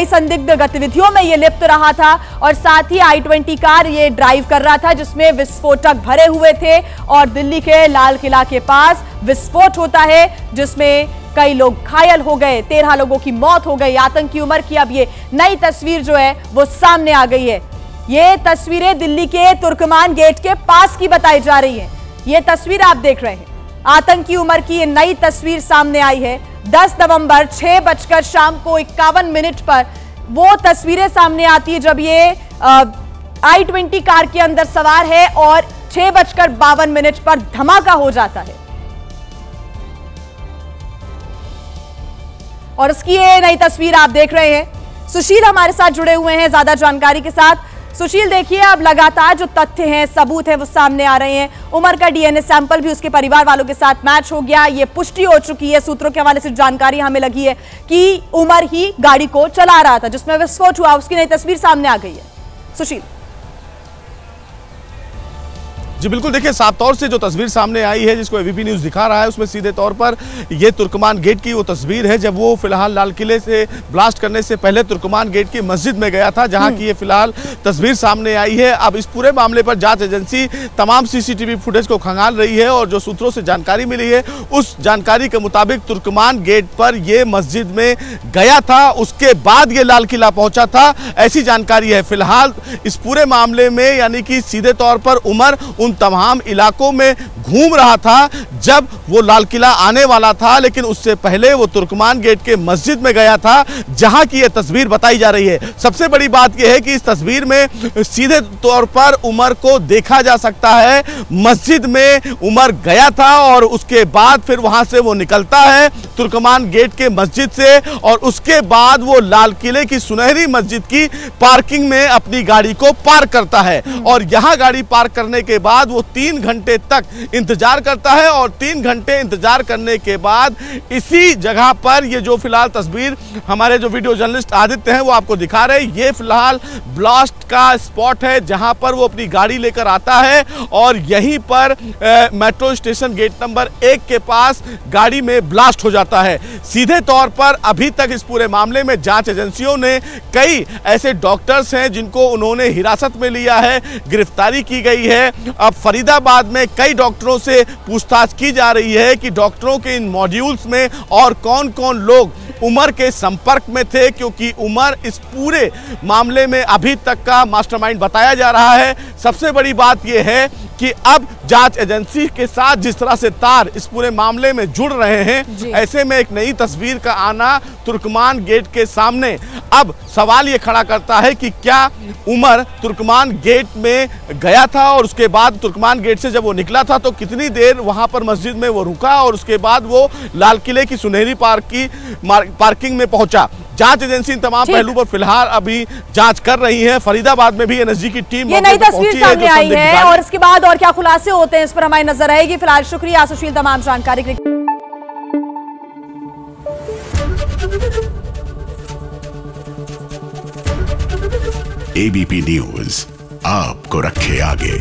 संदिग्ध गतिविधियों में ये लिप्त रहा था, और साथ ही i20 कार ये ड्राइव कर रहा था जिसमें विस्फोटक भरे हुए थे, और दिल्ली के लाल किला के पास विस्फोट होता है जिसमें कई लोग घायल हो गए, 13 लोगों की मौत हो गई। आतंकी उमर की अब ये नई तस्वीर जो है वो सामने आ गई है। ये तस्वीरें दिल्ली के तुर्कमान गेट के पास की बताई जा रही है। ये तस्वीर आप देख रहे हैं, आतंकी उमर की ये नई तस्वीर सामने आई है। 10 नवंबर 6 बजकर शाम को 51 पर वो तस्वीरें सामने आती है जब ये i20 कार के अंदर सवार है और 6:52 पर धमाका हो जाता है, और इसकी ये नई तस्वीर आप देख रहे हैं। सुशील हमारे साथ जुड़े हुए हैं ज्यादा जानकारी के साथ। सुशील, देखिए, अब लगातार जो तथ्य हैं, सबूत है, वो सामने आ रहे हैं। उमर का डीएनए सैंपल भी उसके परिवार वालों के साथ मैच हो गया, ये पुष्टि हो चुकी है। सूत्रों के हवाले से जानकारी हमें लगी है कि उमर ही गाड़ी को चला रहा था जिसमें विस्फोट हुआ, उसकी नई तस्वीर सामने आ गई है। सुशील। जी बिल्कुल, देखिए साफ तौर से जो तस्वीर सामने आई है जिसको एबीपी न्यूज़ दिखा रहा है उसमें सीधे तौर पर ये तुर्कमान गेट की वो तस्वीर है जब वो फिलहाल लाल किले से ब्लास्ट करने से पहले तुर्कमान गेट की मस्जिद में गया था, जहां की ये फिलहाल तस्वीर सामने आई है। अब इस पूरे मामले पर जांच एजेंसी तमाम सीसीटीवी फुटेज को खंगाल रही है और जो सूत्रों से जानकारी मिली है उस जानकारी के मुताबिक तुर्कमान गेट पर ये मस्जिद में गया था, उसके बाद ये लाल किला पहुंचा था, ऐसी जानकारी है। फिलहाल इस पूरे मामले में यानी कि सीधे तौर पर उमर उन तमाम इलाकों में घूम रहा था जब वो लाल किला आने वाला था, लेकिन उससे पहले वो तुर्कमान गेट के मस्जिद में गया था जहां की ये तस्वीर बताई जा रही है। सबसे बड़ी बात यह है कि इस तस्वीर में सीधे तौर पर उमर को देखा जा सकता है। मस्जिद में उमर गया था और उसके बाद फिर वहां से वो निकलता है तुर्कमान गेट के मस्जिद से और उसके बाद वो लाल किले की सुनहरी मस्जिद की पार्किंग में अपनी गाड़ी को पार्क करता है और यहां गाड़ी पार्क करने के बाद वो 3 घंटे तक इंतजार करता है और 3 घंटे इंतजार करने के बाद इसी जगह पर ये जो फिलहाल तस्वीर हमारे जो वीडियो जर्नलिस्ट आदित्य हैं वो आपको दिखा रहे हैं, ये फिलहाल ब्लास्ट का स्पॉट है जहां पर वो अपनी गाड़ी लेकर आता है और यहीं पर मेट्रो स्टेशन गेट नंबर 1 के पास गाड़ी में ब्लास्ट हो जाता है। सीधे तौर पर अभी तक इस पूरे मामले में जांच एजेंसियों ने कई ऐसे डॉक्टर्स हैं जिनको उन्होंने हिरासत में लिया है, गिरफ्तारी की गई है। अब फरीदाबाद में कई डॉक्टरों से पूछताछ की जा रही है कि डॉक्टरों के इन मॉड्यूल्स में और कौन कौन लोग उमर के संपर्क में थे, क्योंकि उमर इस पूरे मामले में अभी तक का मास्टरमाइंड बताया जा रहा है। सबसे बड़ी बात यह है कि अब जांच एजेंसी के साथ जिस तरह से तार इस पूरे मामले में जुड़ रहे हैं, ऐसे में एक नई तस्वीर का आना तुर्कमान गेट के सामने अब सवाल ये खड़ा करता है कि क्या उमर तुर्कमान गेट में गया था और उसके बाद तुर्कमान गेट से जब वो निकला था तो कितनी देर वहां पर मस्जिद में वो रुका और उसके बाद वो लाल किले की सुनहरी पार्किंग में पहुंचा। जांच एजेंसी इन तमाम पहलू पर फिलहाल अभी जांच कर रही है। फरीदाबाद में भी एनएसजी की टीम ये नई तस्वीर सामने आई है और इसके बाद और क्या खुलासे होते हैं इस पर हमारी नजर रहेगी। फिलहाल शुक्रिया सुशील तमाम जानकारी के लिए। एबीपी न्यूज आपको रखे आगे।